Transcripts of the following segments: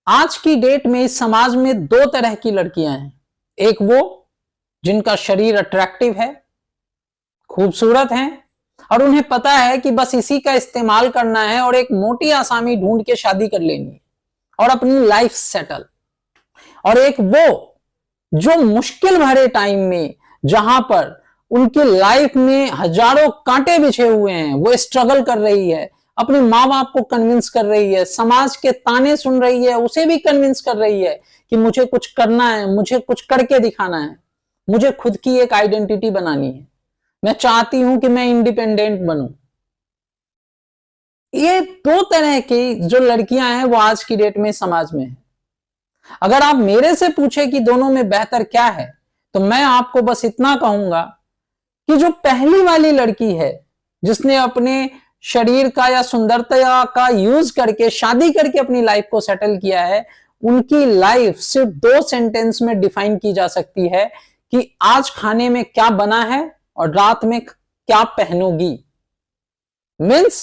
आज की डेट में इस समाज में दो तरह की लड़कियां हैं। एक वो जिनका शरीर अट्रैक्टिव है, खूबसूरत हैं और उन्हें पता है कि बस इसी का इस्तेमाल करना है और एक मोटी आसामी ढूंढ के शादी कर लेनी है और अपनी लाइफ सेटल। और एक वो जो मुश्किल भरे टाइम में, जहां पर उनकी लाइफ में हजारों कांटे बिछे हुए हैं, वो स्ट्रगल कर रही है, अपने माँ बाप को कन्विंस कर रही है, समाज के ताने सुन रही है, उसे भी कन्विंस कर रही है कि मुझे कुछ करना है, मुझे कुछ करके दिखाना है, मुझे खुद की एक आइडेंटिटी बनानी है, मैं चाहती हूं कि मैं इंडिपेंडेंट बनूं। ये दो तरह की जो लड़कियां हैं वो आज की डेट में समाज में है। अगर आप मेरे से पूछे कि दोनों में बेहतर क्या है, तो मैं आपको बस इतना कहूंगा कि जो पहली वाली लड़की है, जिसने अपने शरीर का या सुंदरता का यूज करके शादी करके अपनी लाइफ को सेटल किया है, उनकी लाइफ सिर्फ दो सेंटेंस में डिफाइन की जा सकती है कि आज खाने में क्या बना है और रात में क्या पहनोगी। मीन्स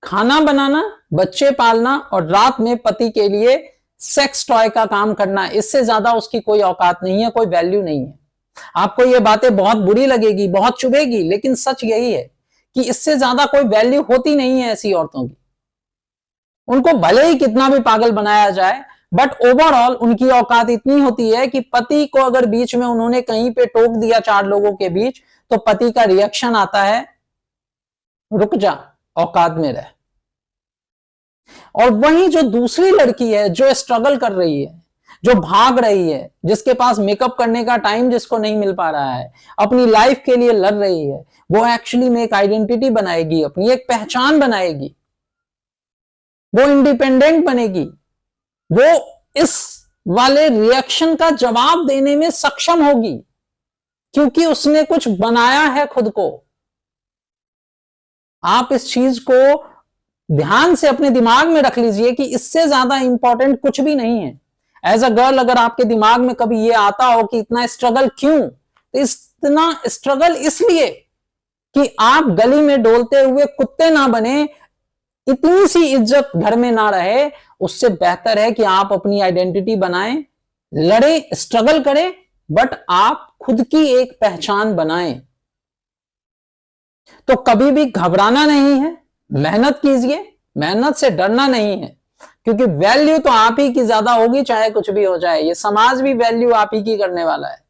खाना बनाना, बच्चे पालना और रात में पति के लिए सेक्स टॉय का काम करना, इससे ज्यादा उसकी कोई औकात नहीं है, कोई वैल्यू नहीं है। आपको ये बातें बहुत बुरी लगेगी, बहुत चुभेगी, लेकिन सच यही है कि इससे ज्यादा कोई वैल्यू होती नहीं है ऐसी औरतों की। उनको भले ही कितना भी पागल बनाया जाए, बट ओवरऑल उनकी औकात इतनी होती है कि पति को अगर बीच में उन्होंने कहीं पे टोक दिया चार लोगों के बीच, तो पति का रिएक्शन आता है, रुक जा, औकात में रह। और वहीं जो दूसरी लड़की है, जो स्ट्रगल कर रही है, जो भाग रही है, जिसके पास मेकअप करने का टाइम जिसको नहीं मिल पा रहा है, अपनी लाइफ के लिए लड़ रही है, वो एक्चुअली में एक आइडेंटिटी बनाएगी, अपनी एक पहचान बनाएगी, वो इंडिपेंडेंट बनेगी, वो इस वाले रिएक्शन का जवाब देने में सक्षम होगी क्योंकि उसने कुछ बनाया है खुद को। आप इस चीज को ध्यान से अपने दिमाग में रख लीजिए कि इससे ज्यादा इंपॉर्टेंट कुछ भी नहीं है। एज अ गर्ल, अगर आपके दिमाग में कभी ये आता हो कि इतना स्ट्रगल क्यों, तो इतना स्ट्रगल इसलिए कि आप गली में डोलते हुए कुत्ते ना बने, इतनी सी इज्जत घर में ना रहे। उससे बेहतर है कि आप अपनी आइडेंटिटी बनाएं, लड़ें, स्ट्रगल करें, बट आप खुद की एक पहचान बनाएं। तो कभी भी घबराना नहीं है, मेहनत कीजिए, मेहनत से डरना नहीं है, क्योंकि वैल्यू तो आप ही की ज्यादा होगी, चाहे कुछ भी हो जाए। ये समाज भी वैल्यू आप ही की करने वाला है।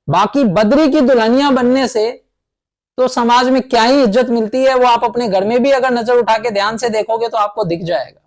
बाकी बद्री की दुल्हनिया बनने से तो समाज में क्या ही इज्जत मिलती है, वो आप अपने घर में भी अगर नजर उठा के ध्यान से देखोगे तो आपको दिख जाएगा।